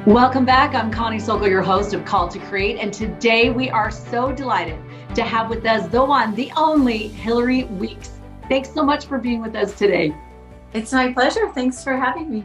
Welcome back. I'm Connie Sokol, your host of Call to Create. And today we are so delighted to have with us the one, the only Hilary Weeks. Thanks so much for being with us today. It's my pleasure. Thanks for having me.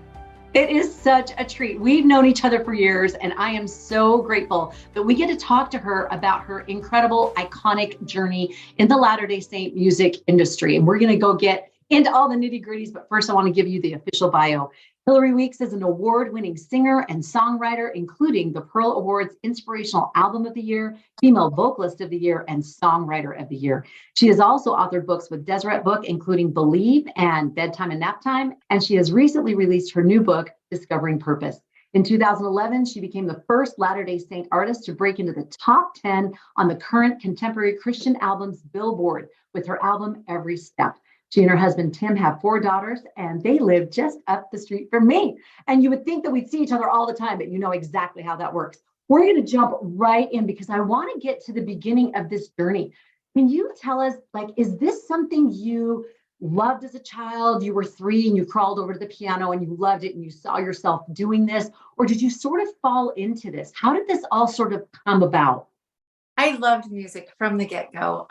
It is such a treat. We've known each other for years, and I am so grateful that we get to talk to her about her incredible, iconic journey in the Latter-day Saint music industry. And we're going to go get into all the nitty-gritties, but first I want to give you the official bio. Hilary Weeks is an award-winning singer and songwriter, including the Pearl Awards Inspirational Album of the Year, Female Vocalist of the Year, and Songwriter of the Year. She has also authored books with Deseret Book, including Believe and Bedtime and Nap Time, and she has recently released her new book, Discovering Purpose. In 2011, she became the first Latter-day Saint artist to break into the top 10 on the current contemporary Christian albums Billboard with her album, Every Step. She and her husband, Tim, have 4 daughters, and they live just up the street from me. And you would think that we'd see each other all the time, but you know exactly how that works. We're going to jump right in because I want to get to the beginning of this journey. Can you tell us, is this something you loved as a child? You were 3 and you crawled over to the piano and you loved it and you saw yourself doing this? Or did you sort of fall into this? How did this all sort of come about? I loved music from the get-go.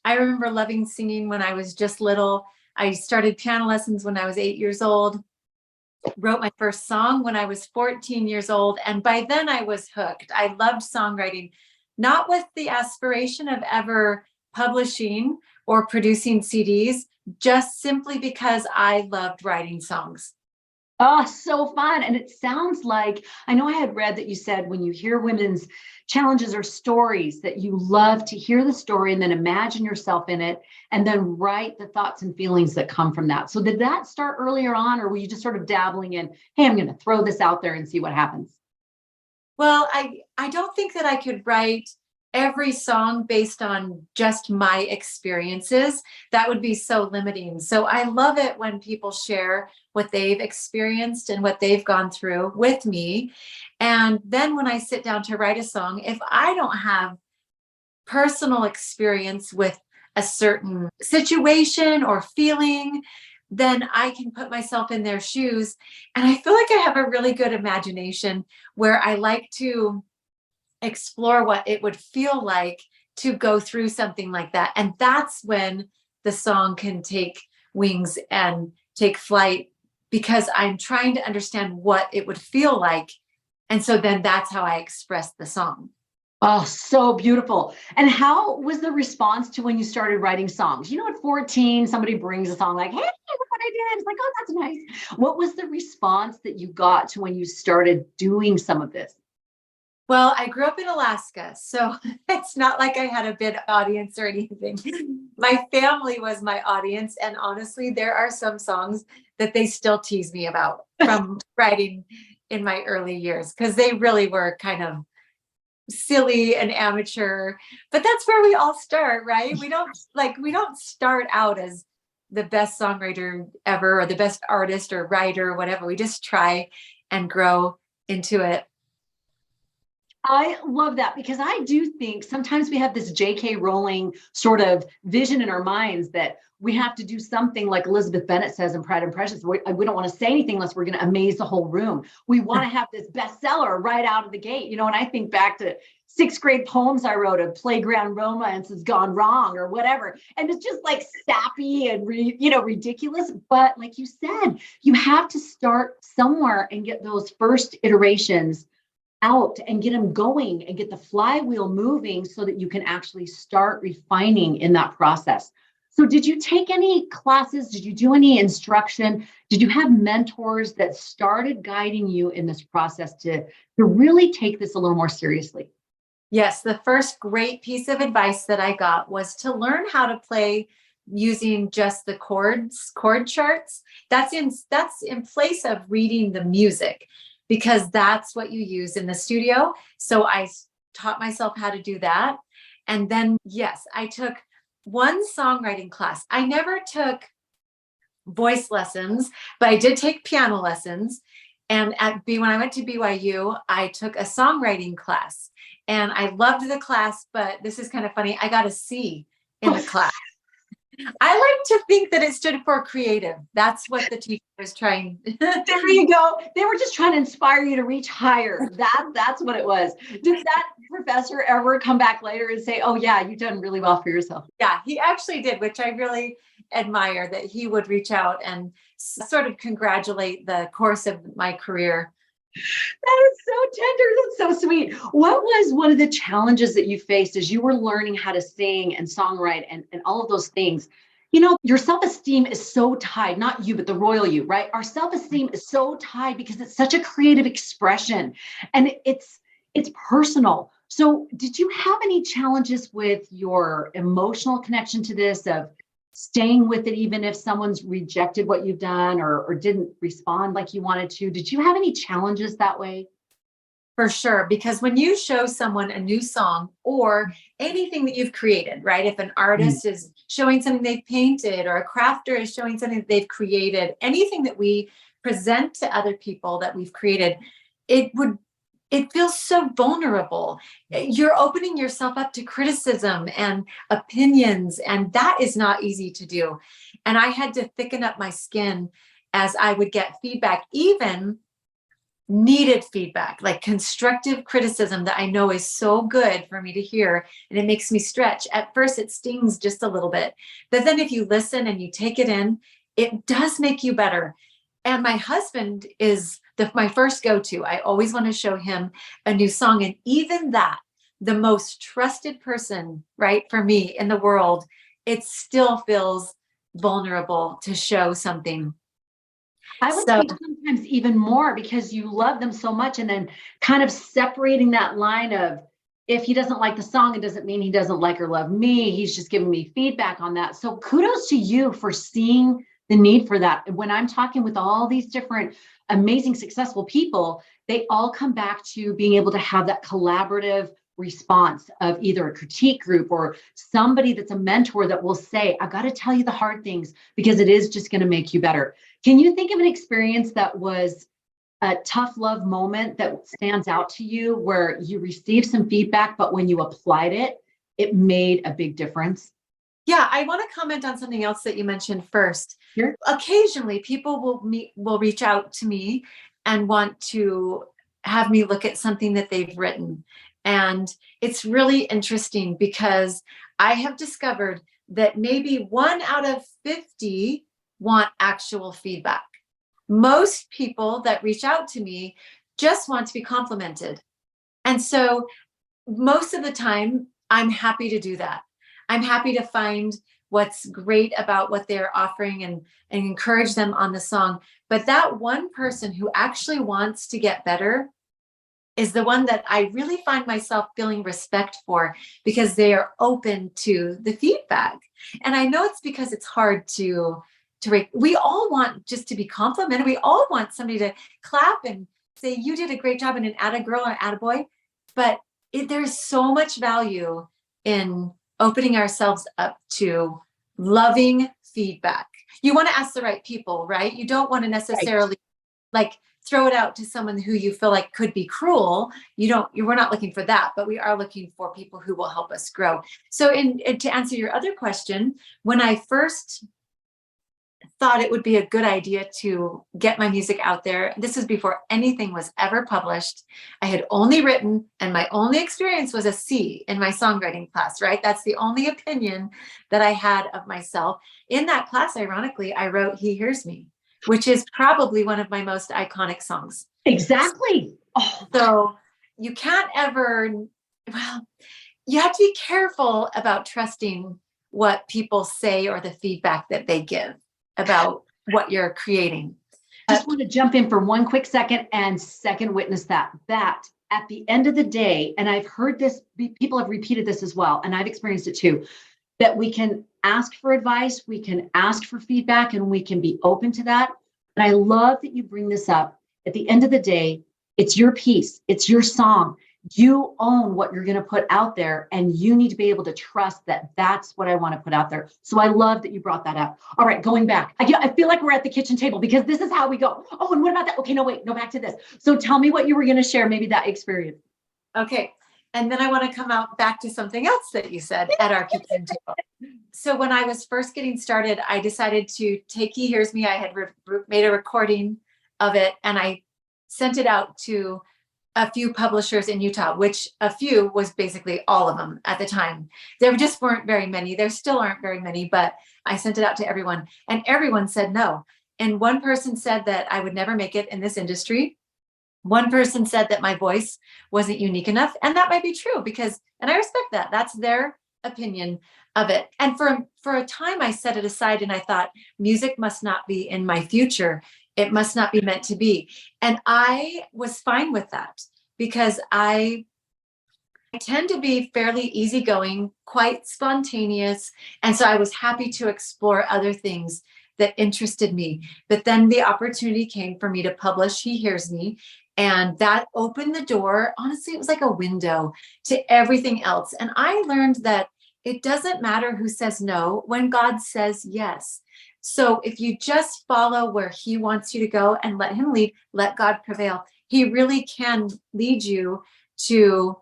I remember loving singing when I was just little. I started piano lessons when I was 8 years old, wrote my first song when I was 14 years old. And by then I was hooked. I loved songwriting, not with the aspiration of ever publishing or producing CDs, just simply because I loved writing songs. Oh, so fun. And it sounds like, I know I had read that you said when you hear women's challenges or stories that you love to hear the story and then imagine yourself in it and then write the thoughts and feelings that come from that. So did that start earlier on, or were you just sort of dabbling in, hey, I'm going to throw this out there and see what happens? Well, I don't think that I could write every song based on just my experiences. That would be so limiting. So I love it when people share what they've experienced and what they've gone through with me. And then when I sit down to write a song, if I don't have personal experience with a certain situation or feeling, then I can put myself in their shoes. And I feel like I have a really good imagination where I like to explore what it would feel like to go through something like that. And that's when the song can take wings and take flight, because I'm trying to understand what it would feel like. And so then that's how I express the song. Oh, so beautiful. And how was the response to when you started writing songs? You know, at 14, somebody brings a song like, hey, look what I did. It's like, oh, that's nice. What was the response that you got to when you started doing some of this? Well, I grew up in Alaska, so it's not like I had a big audience or anything. My family was my audience. And honestly, there are some songs that they still tease me about from writing in my early years, because they really were kind of silly and amateur. But that's where we all start, right? We don't start out as the best songwriter ever or the best artist or writer or whatever. We just try and grow into it. I love that because I do think sometimes we have this J.K. Rowling sort of vision in our minds that we have to do something like Elizabeth Bennet says in Pride and Prejudice. We don't want to say anything unless we're going to amaze the whole room. We want to have this bestseller right out of the gate, you know. And I think back to 6th grade poems I wrote of playground romance has gone wrong or whatever, and it's just like sappy and ridiculous. But like you said, you have to start somewhere and get those first iterations out and get them going and get the flywheel moving so that you can actually start refining in that process. So did you take any classes? Did you do any instruction? Did you have mentors that started guiding you in this process to really take this a little more seriously? Yes, the first great piece of advice that I got was to learn how to play using just the chord charts. That's in place of reading the music, because that's what you use in the studio. So I taught myself how to do that. And then, yes, I took one songwriting class. I never took voice lessons, but I did take piano lessons. And when I went to BYU, I took a songwriting class and I loved the class, but this is kind of funny. I got a C in the class. I like to think that it stood for creative. That's what the teacher was trying. There you go. They were just trying to inspire you to reach higher. That's what it was. Did that professor ever come back later and say, "Oh yeah, you've done really well for yourself"? Yeah, he actually did, which I really admire that he would reach out and sort of congratulate the course of my career. That is so tender. That's so sweet. What was one of the challenges that you faced as you were learning how to sing and songwrite and all of those things? You know, your self esteem is so tied, not you, but the royal you, right? Our self esteem is so tied because it's such a creative expression and it's personal. So, did you have any challenges with your emotional connection to this of staying with it, even if someone's rejected what you've done or didn't respond like you wanted to? Did you have any challenges that way? For sure, because when you show someone a new song or anything that you've created, right? If an Mm. artist is showing something they've painted or a crafter is showing something that they've created, anything that we present to other people that we've created, it would it feels so vulnerable. You're opening yourself up to criticism and opinions, and that is not easy to do. And I had to thicken up my skin as I would get feedback, even needed feedback, like constructive criticism that I know is so good for me to hear. And it makes me stretch. At first, it stings just a little bit. But then if you listen and you take it in, it does make you better. And my husband is my first go-to. I always want to show him a new song. And even that, the most trusted person, right, for me in the world, it still feels vulnerable to show something. I would So say sometimes even more because you love them so much, and then kind of separating that line of if he doesn't like the song, it doesn't mean he doesn't like or love me. He's just giving me feedback on that. So kudos to you for seeing the need for that. When I'm talking with all these different amazing, successful people, they all come back to being able to have that collaborative response of either a critique group or somebody that's a mentor that will say, "I've got to tell you the hard things because it is just going to make you better." Can you think of an experience that was a tough love moment that stands out to you where you received some feedback, but when you applied it, it made a big difference? yeah, I want to comment on something else that you mentioned first. Sure. Occasionally, people will reach out to me and want to have me look at something that they've written. And it's really interesting because I have discovered that maybe 1 out of 50 want actual feedback. Most people that reach out to me just want to be complimented. And so most of the time, I'm happy to do that. I'm happy to find what's great about what they're offering and encourage them on the song. But that one person who actually wants to get better is the one that I really find myself feeling respect for because they are open to the feedback. And I know it's because it's hard we all want just to be complimented. We all want somebody to clap and say, you did a great job, and an atta girl or atta boy. But there's so much value in opening ourselves up to loving feedback. You want to ask the right people, right? You don't want to Right. necessarily like throw it out to someone who you feel like could be cruel. We're not looking for that, but we are looking for people who will help us grow. So to answer your other question, when I first thought it would be a good idea to get my music out there. This was before anything was ever published. I had only written, and my only experience was a C in my songwriting class, right? That's the only opinion that I had of myself. In that class, ironically, I wrote He Hears Me, which is probably one of my most iconic songs. Exactly. Oh, So you can't ever, well, you have to be careful about trusting what people say or the feedback that they give about what you're creating. just want to jump in for one quick second and second witness that at the end of the day, and I've heard this, people have repeated this as well, and I've experienced it too, that we can ask for advice, we can ask for feedback, and we can be open to that. And I love that you bring this up. At the end of the day, it's your piece, it's your song. You own what you're going to put out there, and you need to be able to trust that that's what I want to put out there. So I love that you brought that up. All right, going back, I feel like we're at the kitchen table because this is how we go. Oh, and what about that? Okay, no, wait, go back to this. So tell me what you were going to share, maybe that experience. Okay. And then I want to come out back to something else that you said at our kitchen table. So when I was first getting started, I decided to take He Hears Me. I had made a recording of it, and I sent it out to a few publishers in Utah, which a few was basically all of them at the time. There just weren't very many. There still aren't very many, but I sent it out to everyone, and everyone said no. And one person said that I would never make it in this industry. One person said that my voice wasn't unique enough. And that might be true because, and I respect that. That's their opinion of it. And for a time, I set it aside and I thought, music must not be in my future. It must not be meant to be. And I was fine with that because I tend to be fairly easygoing, quite spontaneous. And so I was happy to explore other things that interested me. But then the opportunity came for me to publish He Hears Me. And that opened the door. Honestly, it was like a window to everything else. And I learned that it doesn't matter who says no when God says yes. So if you just follow where He wants you to go and let Him lead, let God prevail, He really can lead you to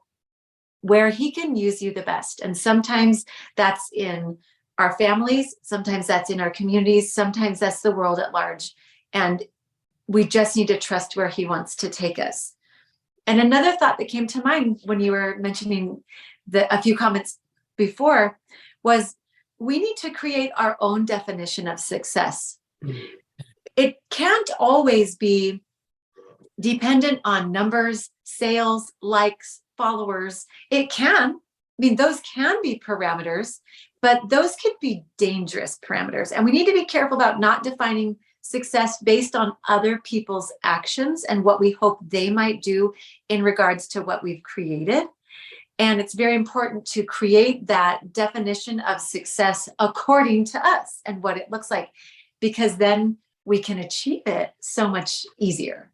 where He can use you the best. And sometimes that's in our families, sometimes that's in our communities, sometimes that's the world at large. And we just need to trust where He wants to take us. And another thought that came to mind when you were mentioning a few comments before was we need to create our own definition of success. It can't always be dependent on numbers, sales, likes, followers. It can. I mean, those can be parameters, but those could be dangerous parameters. And we need to be careful about not defining success based on other people's actions and what we hope they might do in regards to what we've created. And it's very important to create that definition of success according to us and what it looks like, because then we can achieve it so much easier.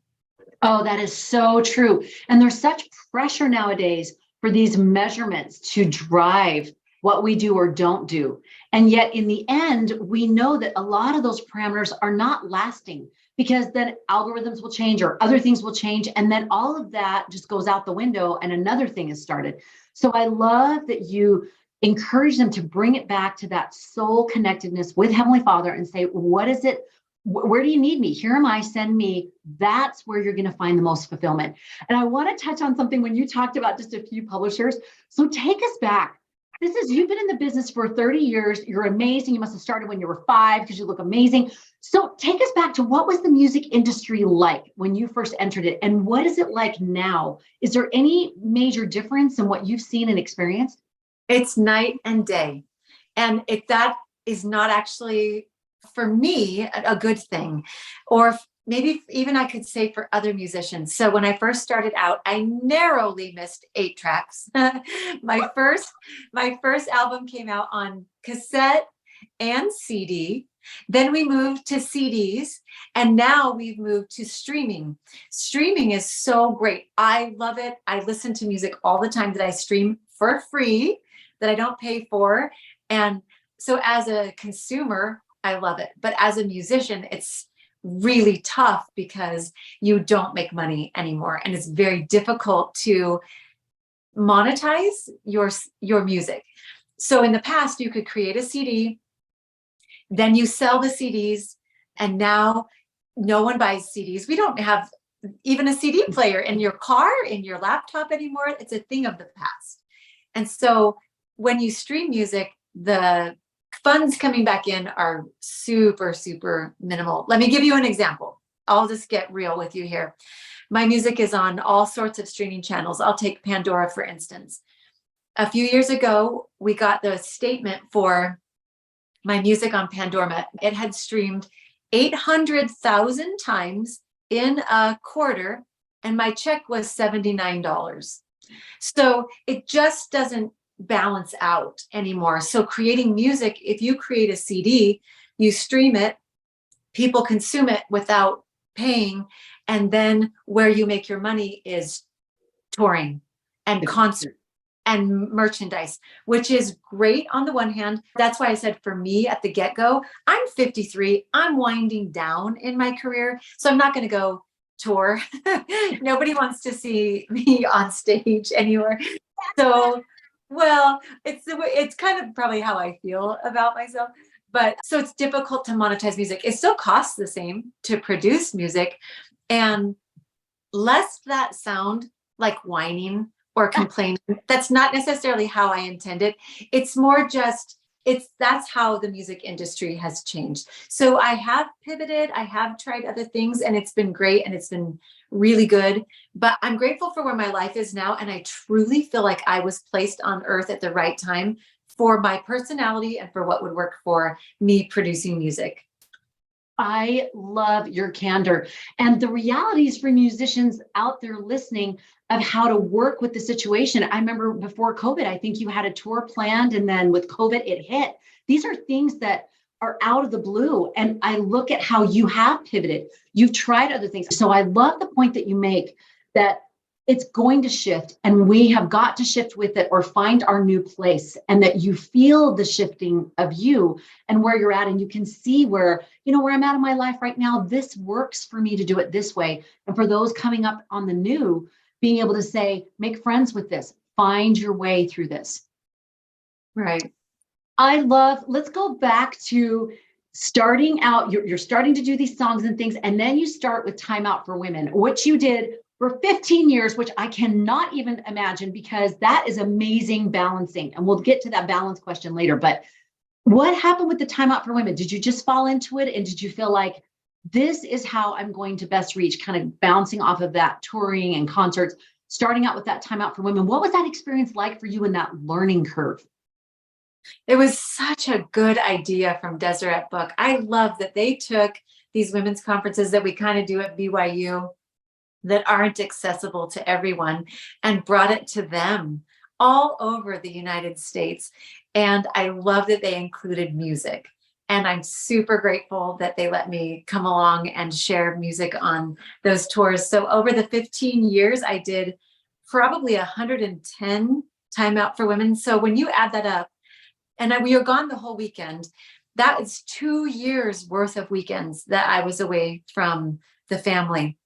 Oh, that is so true. And there's such pressure nowadays for these measurements to drive what we do or don't do. And yet in the end, we know that a lot of those parameters are not lasting because then algorithms will change or other things will change. And then all of that just goes out the window and another thing is started. So I love that you encourage them to bring it back to that soul connectedness with Heavenly Father and say, what is it? Where do you need me? Here am I, send me. That's where you're going to find the most fulfillment. And I want to touch on something when you talked about just a few publishers. So take us back. You've been in the business for 30 years. You're amazing. You must have started when you were 5 because you look amazing. So take us back to what was the music industry like when you first entered it? And what is it like now? Is there any major difference in what you've seen and experienced? It's night and day. And if that is not actually, for me, a good thing, or maybe even I could say for other musicians. So when I first started out, I narrowly missed 8 tracks. my first album came out on cassette and CD. Then we moved to CDs, and now we've moved to streaming. Streaming is so great. I love it. I listen to music all the time that I stream for free, that I don't pay for. And so as a consumer, I love it. But as a musician, it's really tough because you don't make money anymore. And it's very difficult to monetize your music. So in the past, you could create a CD, then you sell the CDs, and now no one buys CDs. We don't have even a CD player in your car, in your laptop anymore. It's a thing of the past. And so when you stream music, the funds coming back in are super, super minimal. Let me give you an example. I'll just get real with you here. My music is on all sorts of streaming channels. I'll take Pandora, for instance. A few years ago, we got the statement for my music on Pandora. It had streamed 800,000 times in a quarter, and my check was $79. So it just doesn't balance out anymore. So creating music, if you create a CD, you stream it, people consume it without paying, and then where you make your money is touring and concert and merchandise, which is great on the one hand. That's why I said for me at the get-go, I'm 53, I'm winding down in my career. So I'm not going to go tour. Nobody wants to see me on stage anywhere. So, well, it's kind of probably how I feel about myself. But so it's difficult to monetize music. It still costs the same to produce music. And lest that sound like whining or complaining, that's not necessarily how I intend it. It's more just, that's how the music industry has changed. So I have pivoted, I have tried other things, and it's been great and it's been really good. But I'm grateful for where my life is now. And I truly feel like I was placed on earth at the right time for my personality and for what would work for me producing music. I love your candor and the realities for musicians out there listening of how to work with the situation. I remember before COVID, I think you had a tour planned, and then with COVID, it hit. These are things that are out of the blue. And I look at how you have pivoted. You've tried other things. So I love the point that you make that it's going to shift and we have got to shift with it or find our new place, and that you feel the shifting of you and where you're at. And you can see where, where I'm at in my life right now, this works for me to do it this way. And for those coming up on the new, being able to say, make friends with this, find your way through this. Right. Let's go back to starting out. You're starting to do these songs and things, and then you start with Time Out for Women, which you did for 15 years, which I cannot even imagine, because that is amazing balancing. And we'll get to that balance question later. But what happened with the Time Out for Women? Did you just fall into it? And did you feel like this is how I'm going to best reach, kind of bouncing off of that touring and concerts, starting out with that Time Out for Women? What was that experience like for you in that learning curve? It was such a good idea from Deseret Book. I love that they took these women's conferences that we kind of do at BYU that aren't accessible to everyone and brought it to them all over the United States. And I love that they included music. And I'm super grateful that they let me come along and share music on those tours. So over the 15 years, I did probably 110 Time Out for Women. So when you add that up, and we were gone the whole weekend, that is 2 years worth of weekends that I was away from the family.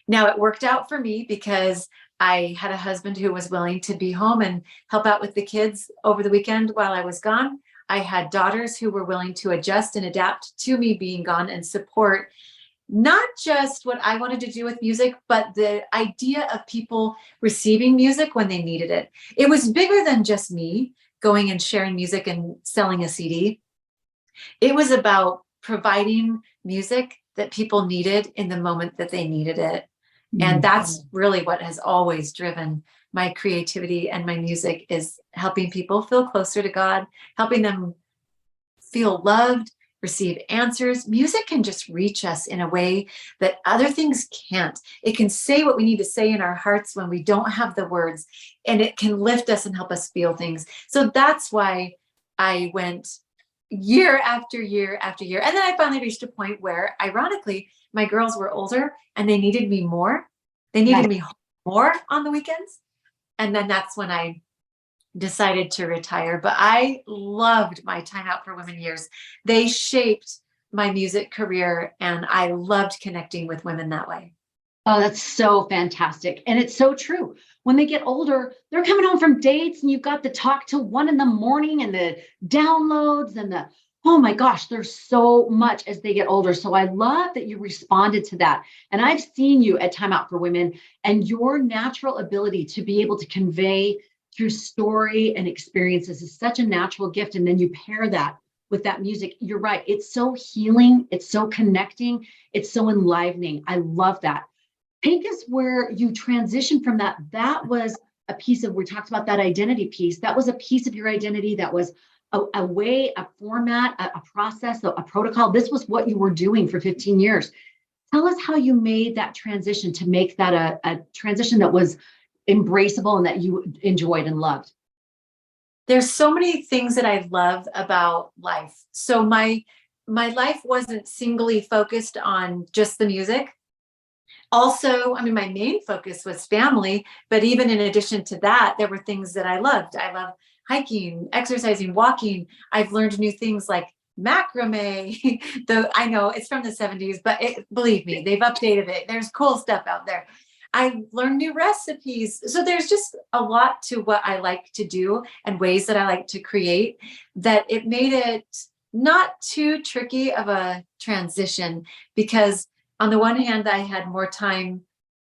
Now, it worked out for me because I had a husband who was willing to be home and help out with the kids over the weekend while I was gone. I had daughters who were willing to adjust and adapt to me being gone and support not just what I wanted to do with music, but the idea of people receiving music when they needed it. It was bigger than just me going and sharing music and selling a CD. It was about providing music that people needed in the moment that they needed it. And that's really what has always driven my creativity and my music, is helping people feel closer to God, helping them feel loved, receive answers. Music can just reach us in a way that other things can't. It can say what we need to say in our hearts when we don't have the words, and it can lift us and help us feel things. So that's why I went year after year after year. And then I finally reached a point where, ironically, my girls were older and they needed me more. They needed me more on the weekends. And then that's when I decided to retire. But I loved my Time Out for Women years. They shaped my music career, and I loved connecting with women that way. Oh, that's so fantastic. And it's so true. When they get older, they're coming home from dates and you've got the talk till 1 a.m. and the downloads and oh my gosh, there's so much as they get older. So I love that you responded to that. And I've seen you at Time Out for Women, and your natural ability to be able to convey through story and experiences is such a natural gift. And then you pair that with that music. You're right. It's so healing. It's so connecting. It's so enlivening. I love that. Take us where you transitioned from that. That was a piece of, we talked about that identity piece. That was a piece of your identity. That was a way, a format, a process, a protocol. This was what you were doing for 15 years. Tell us how you made that transition to make that a transition that was embraceable and that you enjoyed and loved. There's so many things that I love about life. So my life wasn't singly focused on just the music. Also, I mean, my main focus was family, but even in addition to that, there were things that I loved. I love hiking, exercising, walking. I've learned new things like macrame. I know it's from the 70s, but believe me, they've updated it. There's cool stuff out there. I learned new recipes. So there's just a lot to what I like to do and ways that I like to create, that it made it not too tricky of a transition, because on the one hand, I had more time,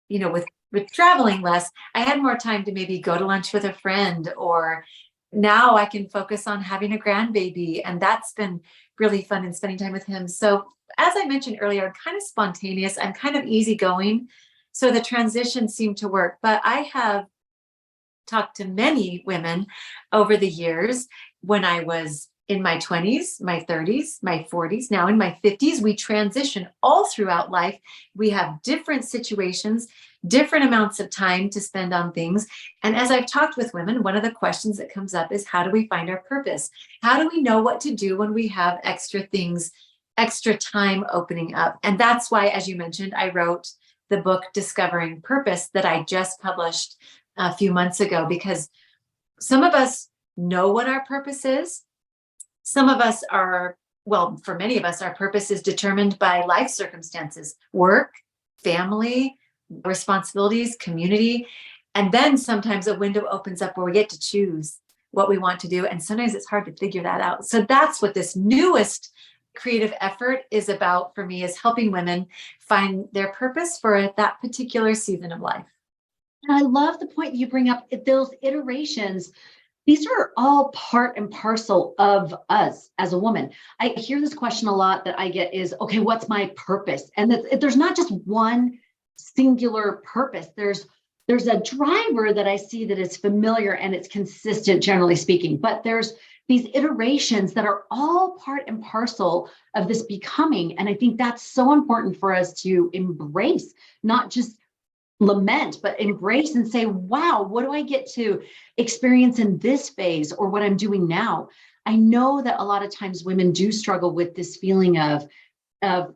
with traveling less, I had more time to maybe go to lunch with a friend, or now I can focus on having a grandbaby. And that's been really fun, and spending time with him. So as I mentioned earlier, I'm kind of spontaneous. I'm kind of easygoing. So the transition seemed to work. But I have talked to many women over the years, when I was in my 20s, my 30s, my 40s, now in my 50s. We transition all throughout life. We have different situations, different amounts of time to spend on things. And as I've talked with women, one of the questions that comes up is, how do we find our purpose? How do we know what to do when we have extra things, extra time opening up? And that's why, as you mentioned, I wrote the book Discovering Purpose that I just published a few months ago, because some of us know what our purpose is. Some of us for many of us, our purpose is determined by life circumstances, work, family, responsibilities, community. And then sometimes a window opens up where we get to choose what we want to do. And sometimes it's hard to figure that out. So that's what this newest creative effort is about for me, is helping women find their purpose for that particular season of life. And I love the point you bring up, those iterations. These are all part and parcel of us as a woman. I hear this question a lot that I get is, okay, what's my purpose? And there's not just one singular purpose. There's a driver that I see that is familiar and it's consistent, generally speaking, but there's these iterations that are all part and parcel of this becoming. And I think that's so important for us to embrace, not just lament, but embrace and say, wow, what do I get to experience in this phase, or what I'm doing now? I know that a lot of times women do struggle with this feeling of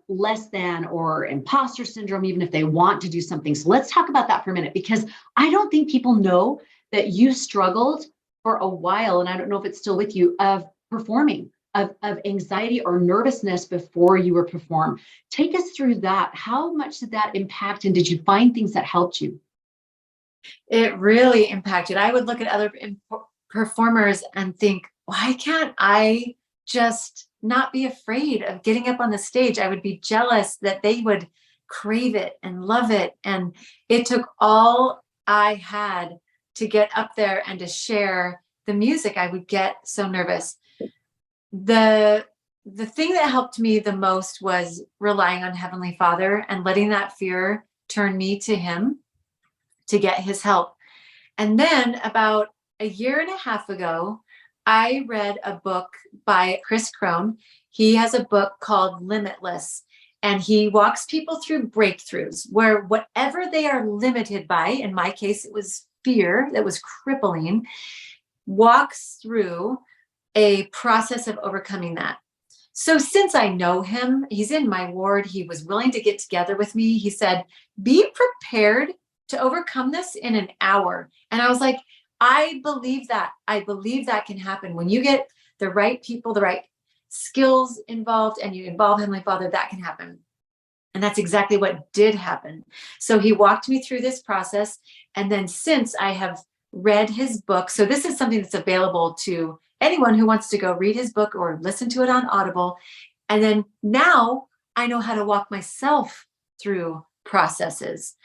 less than or imposter syndrome, even if they want to do something. So let's talk about that for a minute, because I don't think people know that you struggled for a while, and I don't know if it's still with you, of performing, of anxiety or nervousness before you were perform. Take us through that. How much did that impact, and did you find things that helped you? It really impacted. I would look at other performers and think, why can't I just not be afraid of getting up on the stage? I would be jealous that they would crave it and love it. And it took all I had to get up there and to share the music. I would get so nervous. The thing that helped me the most was relying on Heavenly Father and letting that fear turn me to Him to get His help. And then about a year and a half ago, I read a book by Chris Crone. He has a book called Limitless, and he walks people through breakthroughs where whatever they are limited by, in my case, it was fear that was crippling, walks through a process of overcoming that. So since I know him, he's in my ward, he was willing to get together with me. He said, be prepared to overcome this in an hour. And I was like, I believe that. I believe that can happen. When you get the right people, the right skills involved, and you involve Heavenly Father, that can happen. And that's exactly what did happen. So he walked me through this process. And then since I have read his book, so this is something that's available to anyone who wants to go read his book or listen to it on Audible. And then now I know how to walk myself through processes,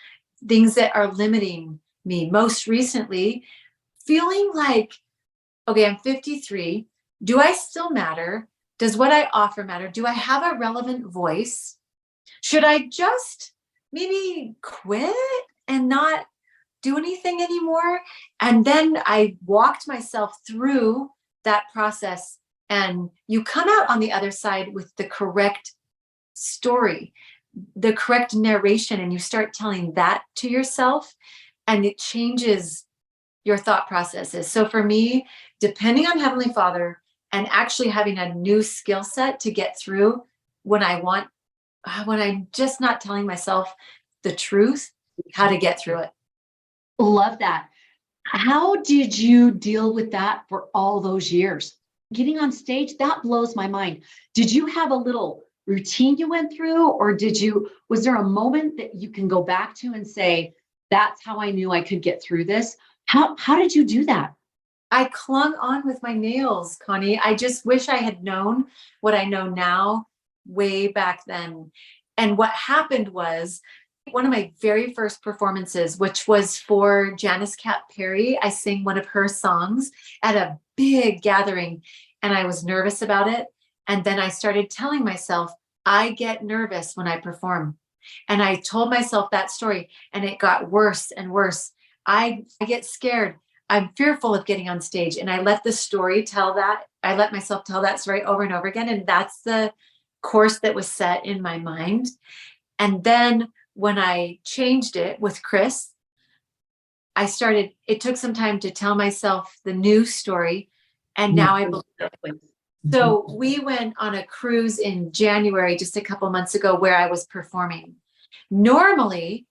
things that are limiting me. Most recently, feeling like, okay, I'm 53. Do I still matter? Does what I offer matter? Do I have a relevant voice? Should I just maybe quit and not do anything anymore? And then I walked myself through that process, and you come out on the other side with the correct story, the correct narration, and you start telling that to yourself, and it changes your thought processes. So for me, depending on Heavenly Father and actually having a new skill set to get through when I'm just not telling myself the truth, how to get through it. Love that. How did you deal with that for all those years? Getting on stage, that blows my mind. Did you have a little routine you went through, or was there a moment that you can go back to and say, that's how I knew I could get through this? How did you do that? I clung on with my nails, Connie. I just wish I had known what I know now way back then. And what happened was one of my very first performances, which was for Janice Cat Perry. I sang one of her songs at a big gathering, and I was nervous about it. And then I started telling myself, I get nervous when I perform. And I told myself that story, and it got worse and worse. I get scared. I'm fearful of getting on stage. And I let the story tell that. I let myself tell that story over and over again. And that's the course that was set in my mind. And then when I changed it with Chris, it took some time to tell myself the new story. And now I believe it. So we went on a cruise in January, just a couple months ago, where I was performing. Normally,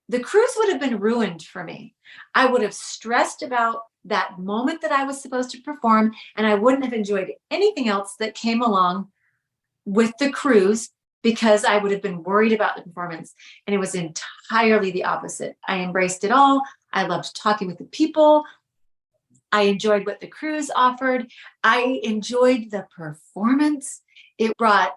the cruise would have been ruined for me. I would have stressed about that moment that I was supposed to perform, and I wouldn't have enjoyed anything else that came along with the cruise because I would have been worried about the performance. And it was entirely the opposite. I embraced it all. I loved talking with the people. I enjoyed what the cruise offered. I enjoyed the performance. It brought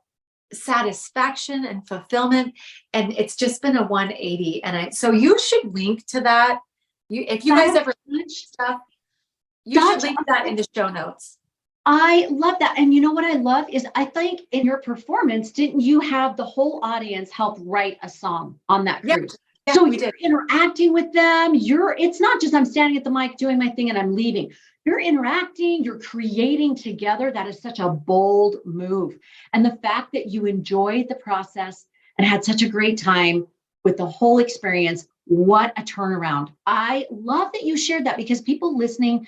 satisfaction and fulfillment, and it's just been a 180. And so you should link to that. If you guys ever stuff, you should link that in the show notes. I love that. And you know what I love is, I think in your performance, didn't you have the whole audience help write a song on that cruise? Yeah, so you're interacting with them. It's not just I'm standing at the mic doing my thing and I'm leaving. You're interacting, you're creating together. That is such a bold move. And the fact that you enjoyed the process and had such a great time with the whole experience, what a turnaround. I love that you shared that, because people listening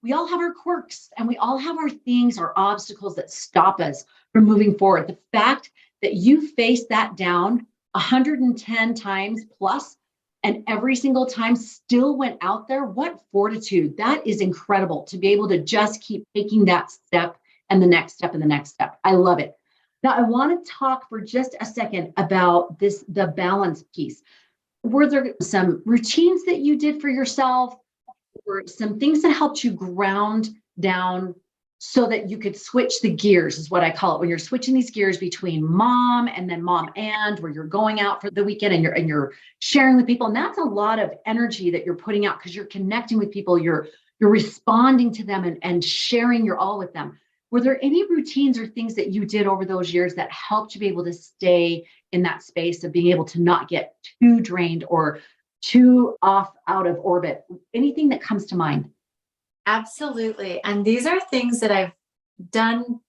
we all have our quirks and we all have our things, our obstacles that stop us from moving forward. The fact that you faced that down 110 times plus, and every single time still went out there, what fortitude. That is incredible, to be able to just keep taking that step and the next step and the next step. I love it. Now, I want to talk for just a second about the balance piece. Were there some routines that you did for yourself, or some things that helped you ground down so that you could switch the gears, is what I call it, when you're switching these gears between mom and then where you're going out for the weekend and you're sharing with people. And that's a lot of energy that you're putting out, because you're connecting with people, you're responding to them and sharing your all with them. Were there any routines or things that you did over those years that helped you be able to stay in that space of being able to not get too drained or too out of orbit? Anything that comes to mind? Absolutely. And these are things that I've done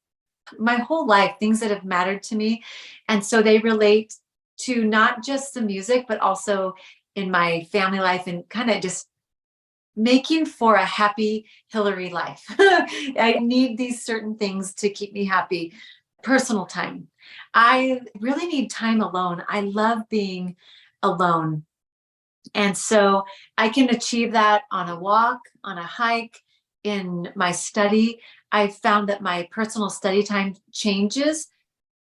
my whole life, things that have mattered to me. And so they relate to not just the music, but also in my family life, and kind of just making for a happy Hilary life. I need these certain things to keep me happy. Personal time. I really need time alone. I love being alone. And so I can achieve that on a walk, on a hike, in my study. I found that my personal study time changes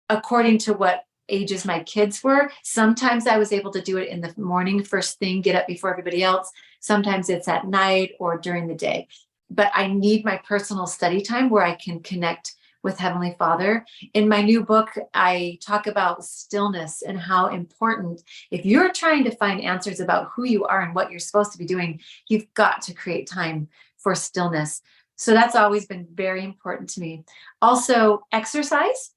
according to what ages my kids were. Sometimes I was able to do it in the morning, first thing, get up before everybody else. Sometimes it's at night or during the day. But I need my personal study time where I can connect with Heavenly Father. In my new book, I talk about stillness and how important, if you're trying to find answers about who you are and what you're supposed to be doing, you've got to create time for stillness. So that's always been very important to me. Also, exercise.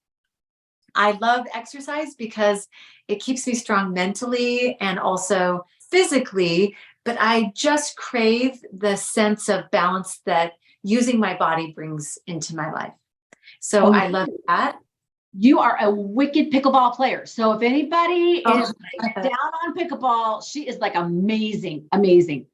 I love exercise because it keeps me strong mentally and also physically, but I just crave the sense of balance that using my body brings into my life. So I love that. You are a wicked pickleball player. So if anybody is down on pickleball, she is like amazing, amazing.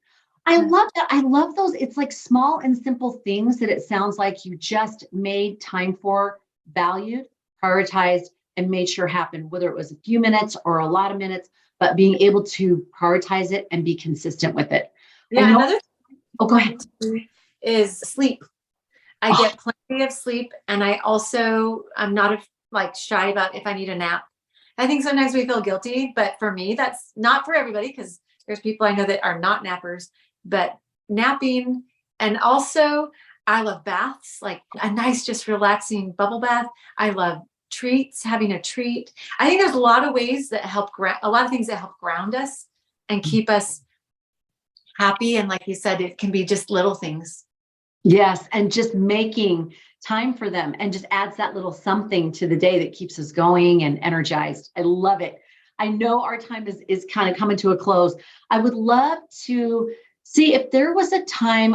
I love that. I love those. It's like small and simple things that it sounds like you just made time for, valued, prioritized, and made sure happen, whether it was a few minutes or a lot of minutes, but being able to prioritize it and be consistent with it. Yeah. Another go ahead. is sleep. I get plenty of sleep. And I'm not like shy about if I need a nap. I think sometimes we feel guilty, but for me, that's not for everybody because there's people I know that are not nappers, but napping. And also I love baths, like a nice, just relaxing bubble bath. I love treats, having a treat. I think there's a lot of ways that help a lot of things that help ground us and keep us happy. And like you said, it can be just little things. Yes, and just making time for them and just adds that little something to the day that keeps us going and energized. I love it. I know our time is kind of coming to a close. I would love to see if there was a time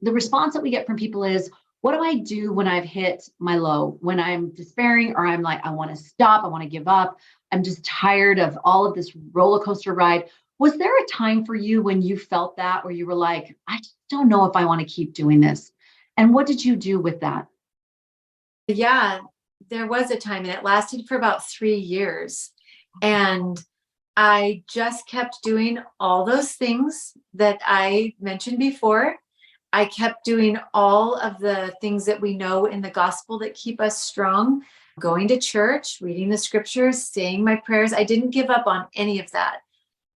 the response that we get from people is, what do I do when I've hit my low, when I'm despairing or I'm like, I want to stop, I want to give up. I'm just tired of all of this roller coaster ride. Was there a time for you when you felt that, where you were like, I just don't know if I want to keep doing this? And what did you do with that? Yeah, there was a time and it lasted for about 3 years. And I just kept doing all those things that I mentioned before. I kept doing all of the things that we know in the gospel that keep us strong, going to church, reading the scriptures, saying my prayers. I didn't give up on any of that.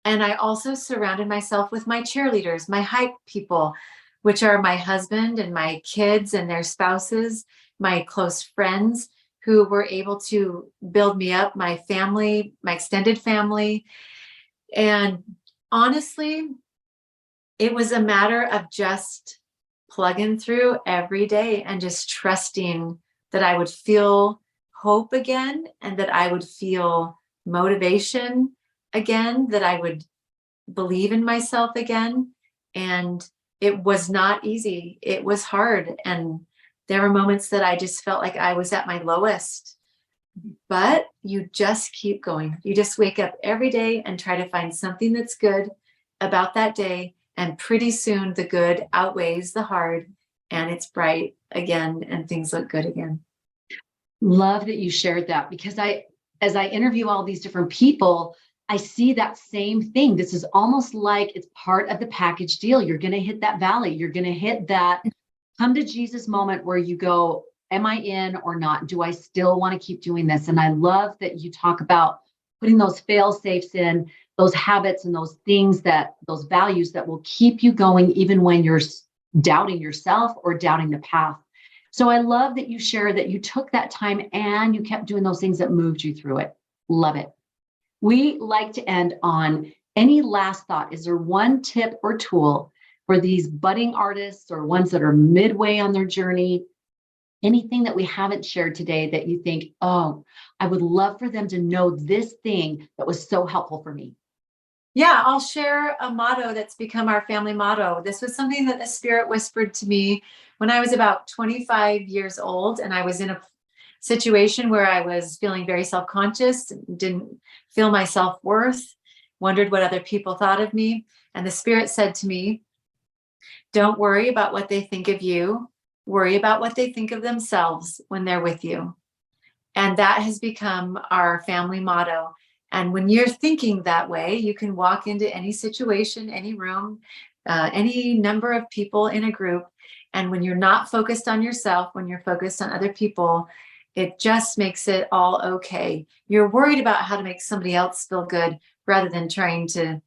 And I also surrounded myself with my cheerleaders, my hype people, which are my husband and my kids and their spouses, my close friends who were able to build me up, my family, my extended family. And honestly, it was a matter of just plugging through every day and just trusting that I would feel hope again and that I would feel motivation again, that I would believe in myself again. And it was not easy. It was hard. And there were moments that I just felt like I was at my lowest. But you just keep going. You just wake up every day and try to find something that's good about that day. And pretty soon the good outweighs the hard and it's bright again and things look good again. Love that you shared that, because as I interview all these different people, I see that same thing. This is almost like it's part of the package deal. You're going to hit that valley. You're going to hit that come to Jesus moment where you go, am I in or not? Do I still want to keep doing this? And I love that you talk about putting those fail safes in, those habits and those things those values that will keep you going, even when you're doubting yourself or doubting the path. So I love that you share that you took that time and you kept doing those things that moved you through it. Love it. We like to end on any last thought. Is there one tip or tool for these budding artists or ones that are midway on their journey? Anything that we haven't shared today that you think, oh, I would love for them to know this thing that was so helpful for me? Yeah, I'll share a motto that's become our family motto. This was something that the Spirit whispered to me when I was about 25 years old, and I was in a situation where I was feeling very self-conscious, didn't feel my self-worth, wondered what other people thought of me. And the Spirit said to me, don't worry about what they think of you. Worry about what they think of themselves when they're with you. And that has become our family motto. And when you're thinking that way, you can walk into any situation, any room, any number of people in a group. And when you're not focused on yourself, when you're focused on other people, it just makes it all okay. You're worried about how to make somebody else feel good rather than trying to,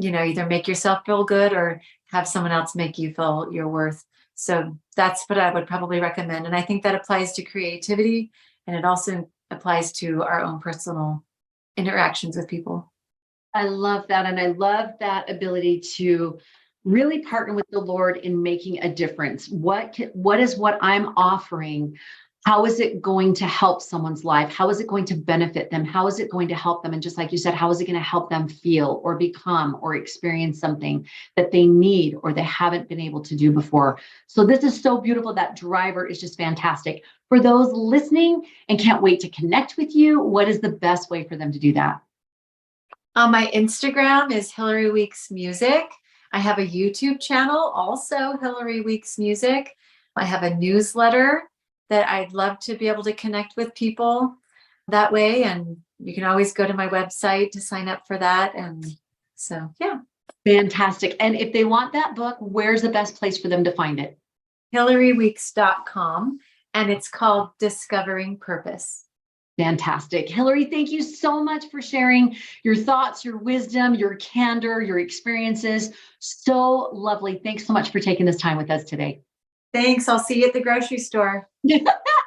either make yourself feel good or have someone else make you feel your worth. So that's what I would probably recommend. And I think that applies to creativity, and it also applies to our own personal interactions with people. I love that. And I love that ability to really partner with the Lord in making a difference. What is what I'm offering? How is it going to help someone's life? How is it going to benefit them? How is it going to help them? And just like you said, how is it going to help them feel or become or experience something that they need or they haven't been able to do before? So this is so beautiful. That driver is just fantastic. For those listening and can't wait to connect with you, what is the best way for them to do that? My Instagram is Hilary Weeks Music. I have a YouTube channel, also Hilary Weeks Music. I have a newsletter that I'd love to be able to connect with people that way. And you can always go to my website to sign up for that. And so, yeah. Fantastic. And if they want that book, where's the best place for them to find it? hilaryweeks.com, and it's called Discovering Purpose. Fantastic. Hilary, thank you so much for sharing your thoughts, your wisdom, your candor, your experiences. So lovely. Thanks so much for taking this time with us today. Thanks. I'll see you at the grocery store.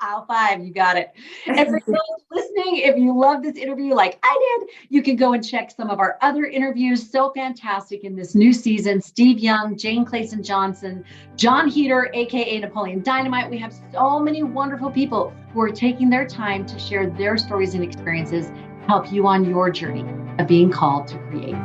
Aisle 5, you got it. And for those listening, if you love this interview like I did, you can go and check some of our other interviews. So fantastic in this new season. Steve Young, Jane Clayson Johnson, John Heater, aka Napoleon Dynamite. We have so many wonderful people who are taking their time to share their stories and experiences, help you on your journey of being called to create.